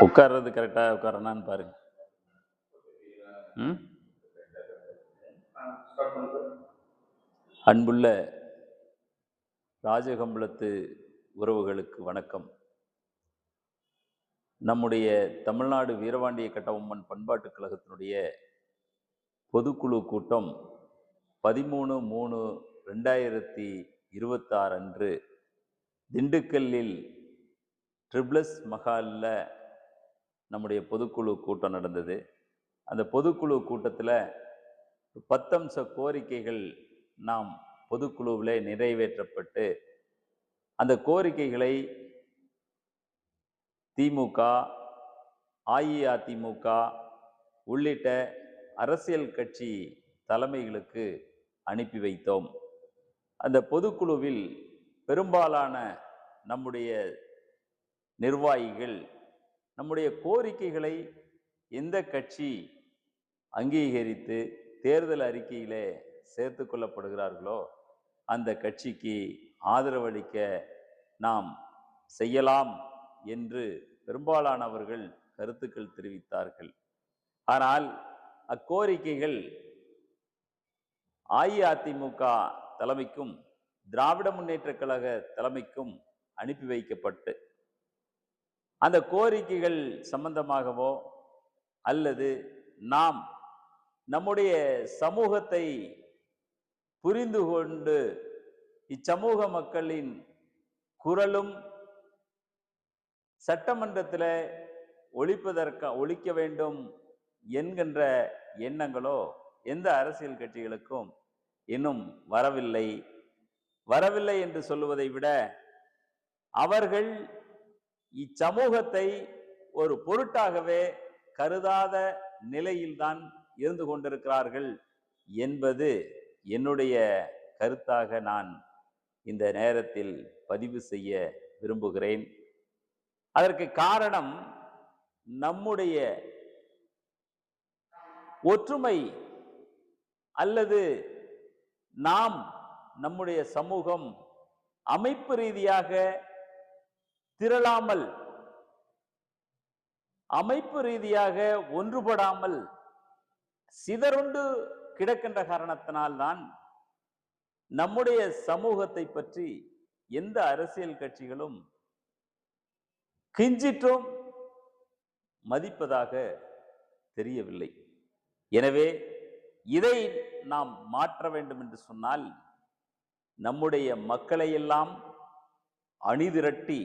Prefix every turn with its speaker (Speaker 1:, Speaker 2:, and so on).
Speaker 1: உட்கார்றது கரெக்டாக உட்காரனான்னு பாருங்க. ம் அன்புள்ள ராஜகம்பளத்து உறவுகளுக்கு வணக்கம். நம்முடைய தமிழ்நாடு வீரபாண்டிய கட்டபொம்மன் பண்பாட்டுக் கழகத்தினுடைய பொதுக்குழு கூட்டம் 13/3/2026 அன்று திண்டுக்கல்லில் ட்ரிப்ளஸ் மஹாலில் நம்முடைய பொதுக்குழு கூட்டம் நடந்தது. அந்த பொதுக்குழு கூட்டத்தில் 10 அம்ச கோரிக்கைகள் நாம் பொதுக்குழுவில் நிறைவேற்றப்பட்டு, அந்த கோரிக்கைகளை திமுக, அஇஅதிமுக உள்ளிட்ட அரசியல் கட்சி தலைமைகளுக்கு அனுப்பி வைத்தோம். அந்த பொதுக்குழுவில் பெரும்பாலான நம்முடைய நிர்வாகிகள் நம்முடைய கோரிக்கைகளை எந்த கட்சி அங்கீகரித்து தேர்தல் அறிக்கையிலே சேர்த்து கொள்ளப்படுகிறார்களோ அந்த கட்சிக்கு ஆதரவளிக்க நாம் செய்யலாம் என்று பெரும்பாலானவர்கள் கருத்துக்கள் தெரிவித்தார்கள். ஆனால் அக்கோரிக்கைகள் அஇஅதிமுக தலைமைக்கும் திராவிட முன்னேற்ற கழக தலைமைக்கும் அனுப்பி வைக்கப்பட்டு, அந்த கோரிக்கைகள் சம்பந்தமாகவோ அல்லது நாம் நம்முடைய சமூகத்தை புரிந்து கொண்டு இச்சமூக மக்களின் குரலும் சட்டமன்றத்தில் ஒழிக்க வேண்டும் என்கின்ற எண்ணங்களோ எந்த அரசியல் கட்சிகளுக்கும் இன்னும் வரவில்லை என்று சொல்லுவதை விட, அவர்கள் இச்சமூகத்தை ஒரு பொருட்டாகவே கருதாத நிலையில்தான் இருந்து கொண்டிருக்கிறார்கள் என்பது என்னுடைய கருத்தாக நான் இந்த நேரத்தில் பதிவு செய்ய விரும்புகிறேன். அதற்கு காரணம் நம்முடைய ஒற்றுமை அல்லது நாம் நம்முடைய சமூகம் அமைப்பு ரீதியாக திரளாமல், அமைப்பு ரீதியாக ஒன்றுபடாமல் சிதறுண்டு கிடக்கின்ற காரணத்தினால்தான் நம்முடைய சமூகத்தை பற்றி எந்த அரசியல் கட்சிகளும் கிஞ்சிற்றும் மதிப்பதாக தெரியவில்லை. எனவே இதை நாம் மாற்ற வேண்டும் என்று சொன்னால், நம்முடைய மக்களை எல்லாம் அணிதிரட்டி